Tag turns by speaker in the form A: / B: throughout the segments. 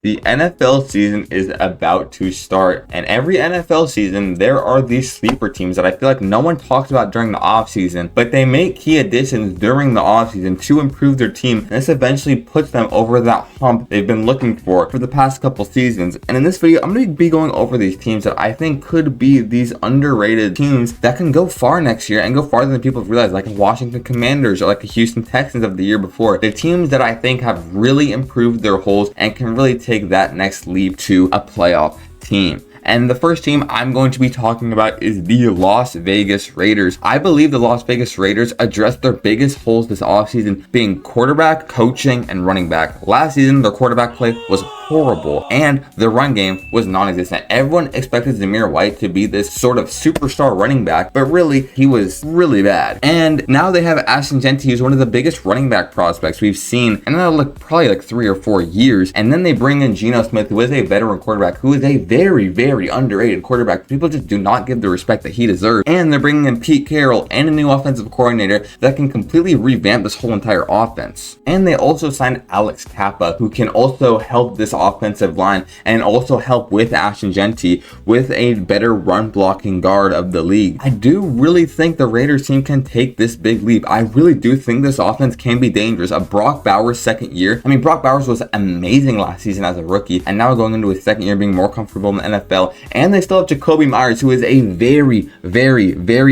A: The NFL season is about to start, and every NFL season there are these sleeper teams that I feel like no one talks about during the offseason, but they make key additions during the offseason to improve their team, and this eventually puts them over that hump they've been looking for the past couple seasons. And in this video, I'm going to be going over these teams that I think could be these underrated teams that can go far next year and go farther than people realize, like the Washington Commanders or like the Houston Texans of the year before. The teams that I think have really improved their holes and can really take that next leap to a playoff team. And the first team I'm going to be talking about is the Las Vegas Raiders. I believe the Las Vegas Raiders addressed their biggest holes this offseason, being quarterback, coaching, and running back. Last season, their quarterback play was horrible, and their run game was non-existent. Everyone expected Zamir White to be this sort of superstar running back, but really, he was really bad. And now they have Ashton Jeanty, who's one of the biggest running back prospects we've seen in probably like 3 or 4 years. And then they bring in Geno Smith, who is a veteran quarterback, who is a very underrated quarterback. People just do not give the respect that he deserves. And they're bringing in Pete Carroll and a new offensive coordinator that can completely revamp this whole entire offense. And they also signed Alex Kappa, who can also help this offensive line and also help with Ashton Jeanty with a better run blocking guard of the league. I do really think the Raiders team can take this big leap. I really do think this offense can be dangerous. A Brock Bowers second year. I mean, Brock Bowers was amazing last season as a rookie, and now going into his second year being more comfortable in the NFL. And they still have Jacoby Myers, who is a very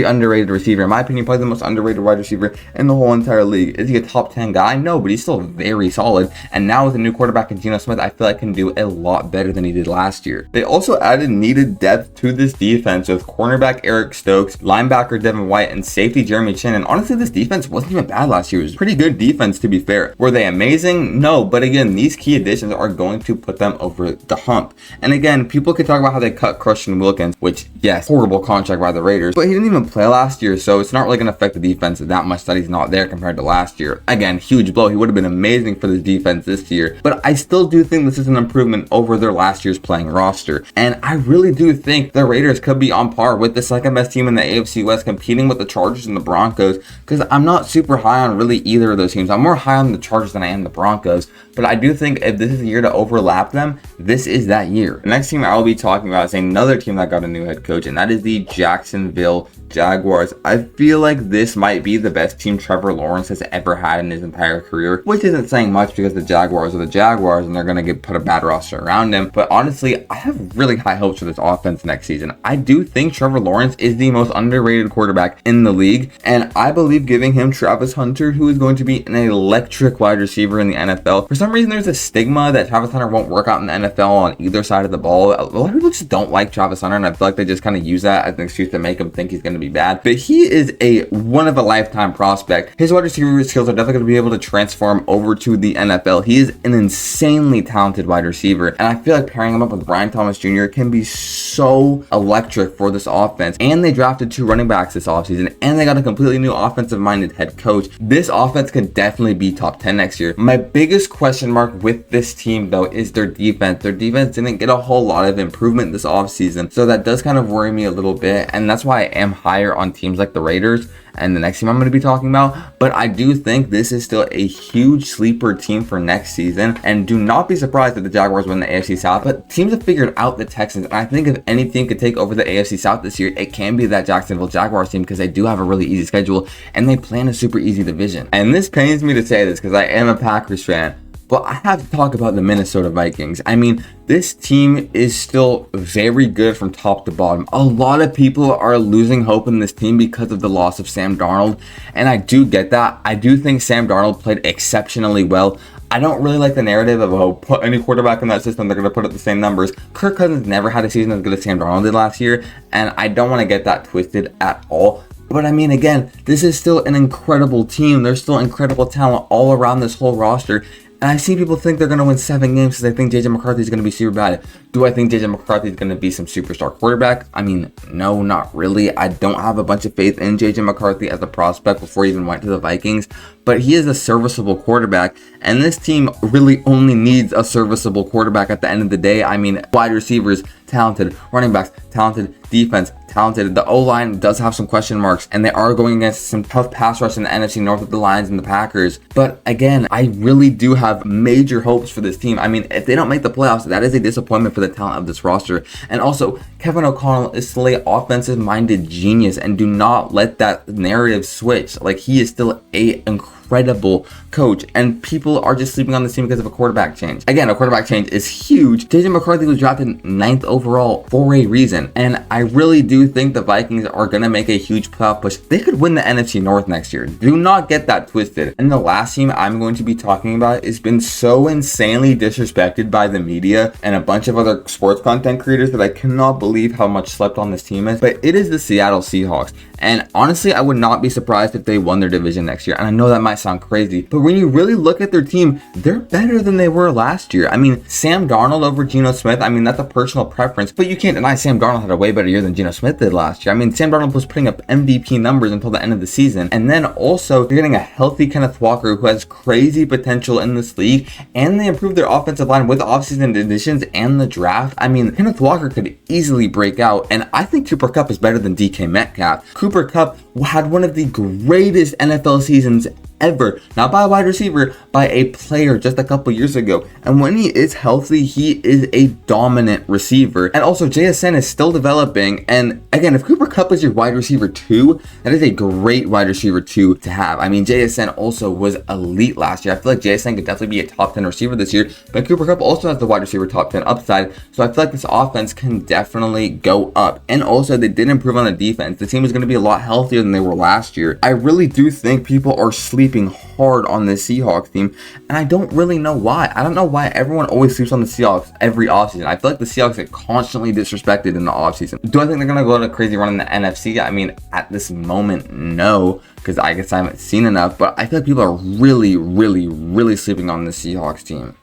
A: underrated receiver. In my opinion, probably the most underrated wide receiver in the whole entire league. Is he a top 10 guy? No, but he's still very solid. And now with a new quarterback in Geno Smith, I feel like can do a lot better than he did last year. They also added needed depth to this defense with cornerback Eric Stokes, linebacker Devin White, and safety Jeremy Chin. And honestly, this defense wasn't even bad last year. It was pretty good defense, to be fair. Were they amazing? No, but again, these key additions are going to put them over the hump. And again, people could talk about how they cut Christian Wilkins, which, yes, horrible contract by the Raiders, but he didn't even play last year, so it's not really going to affect the defense that much that he's not there compared to last year. Again, huge blow. He would have been amazing for the defense this year, but I still do think this is an improvement over their last year's playing roster. And I really do think the Raiders could be on par with the second best team in the AFC West, competing with the Chargers and the Broncos, because I'm not super high on really either of those teams. I'm more high on the Chargers than I am the Broncos, but I do think if this is a year to overlap them, this is that year. The next team I will be talking about is another team that got a new head coach, and that is the Jacksonville Jaguars. I feel like this might be the best team Trevor Lawrence has ever had in his entire career, which isn't saying much because the Jaguars are the Jaguars and they're going to put a bad roster around him. But honestly, I have really high hopes for this offense next season. I do think Trevor Lawrence is the most underrated quarterback in the league, and I believe giving him Travis Hunter, who is going to be an electric wide receiver in the NFL. For some reason, there's a stigma that Travis Hunter won't work out in the NFL on either side of the ball. A lot of people just don't like Travis Hunter, and I feel like they just kind of use that as an excuse to make him think he's going to be bad. But he is a one of a lifetime prospect. His wide receiver skills are definitely going to be able to transform over to the NFL. He is an insanely talented wide receiver, and I feel like pairing him up with Brian Thomas Jr. can be so electric for this offense. And they drafted 2 running backs this offseason, and they got a completely new offensive minded head coach. This offense could definitely be top 10 next year. My biggest question mark with this team though is their defense. Their defense didn't get a whole lot of improvement this offseason, so that does kind of worry me a little bit, and that's why I am higher on teams like the Raiders and the next team I'm going to be talking about. But I do think this is still a huge sleeper team for next season, and do not be surprised if the Jaguars win the AFC South. But teams have figured out the Texans, and I think if any team could take over the AFC South this year, it can be that Jacksonville Jaguars team, because they do have a really easy schedule and they play in a super easy division. And this pains me to say this because I am a Packers fan, but I have to talk about the Minnesota Vikings. I mean, this team is still very good from top to bottom. A lot of people are losing hope in this team because of the loss of Sam Darnold, and I do get that. I do think Sam Darnold played exceptionally well. I don't really like the narrative of, oh, put any quarterback in that system, they're going to put up the same numbers. Kirk Cousins never had a season as good as Sam Darnold did last year, and I don't want to get that twisted at all. But I mean, again, this is still an incredible team. There's still incredible talent all around this whole roster. And I've seen people think they're going to win 7 games because they think JJ McCarthy is going to be super bad. Do I think JJ McCarthy is going to be some superstar quarterback? I mean, no, not really. I don't have a bunch of faith in JJ McCarthy as a prospect before he even went to the Vikings. But he is a serviceable quarterback. And this team really only needs a serviceable quarterback at the end of the day. I mean, wide receivers, talented. Running backs, talented. Defense, talented. The O-line does have some question marks, and they are going against some tough pass rush in the NFC North with the Lions and the Packers. But again, I really do have major hopes for this team. I mean, if they don't make the playoffs, that is a disappointment for the talent of this roster. And also, Kevin O'Connell is still an offensive-minded genius, and do not let that narrative switch. Like, he is still a incredible coach, and people are just sleeping on this team because of a quarterback change. Again, a quarterback change is huge. JJ McCarthy was drafted 9th overall for a reason, and I really do think the Vikings are going to make a huge playoff push. They could win the NFC North next year. Do not get that twisted. And the last team I'm going to be talking about has been so insanely disrespected by the media and a bunch of other sports content creators that I cannot believe how much slept on this team is, but it is the Seattle Seahawks. And honestly, I would not be surprised if they won their division next year. And I know that might sound crazy, but when you really look at their team, they're better than they were last year. I mean, Sam Darnold over Geno Smith, I mean, that's a personal preference, but you can't deny Sam Darnold had a way better year than Geno Smith did last year. I mean, Sam Darnold was putting up MVP numbers until the end of the season. And then also, they're getting a healthy Kenneth Walker who has crazy potential in this league, and they improved their offensive line with offseason additions and the draft. I mean, Kenneth Walker could easily break out, and I think Cooper Kupp is better than DK Metcalf. Cooper Kupp had one of the greatest NFL seasons ever, not by a wide receiver, by a player just a couple years ago. And when he is healthy, he is a dominant receiver. And also, JSN is still developing. And again, if Cooper Kupp is your wide receiver 2, that is a great wide receiver 2 to have. I mean, JSN also was elite last year. I feel like JSN could definitely be a top 10 receiver this year, but Cooper Kupp also has the wide receiver top 10 upside. So I feel like this offense can definitely go up. And also, they did improve on the defense. The team is going to be a lot healthier than they were last year. I really do think people are sleeping hard on this Seahawks team, and I don't really know why. I don't know why everyone always sleeps on the Seahawks every offseason. I feel like the Seahawks get constantly disrespected in the offseason. Do I think they're going to go on a crazy run in the NFC? I mean, at this moment, no, because I guess I haven't seen enough, but I feel like people are really sleeping on the Seahawks team.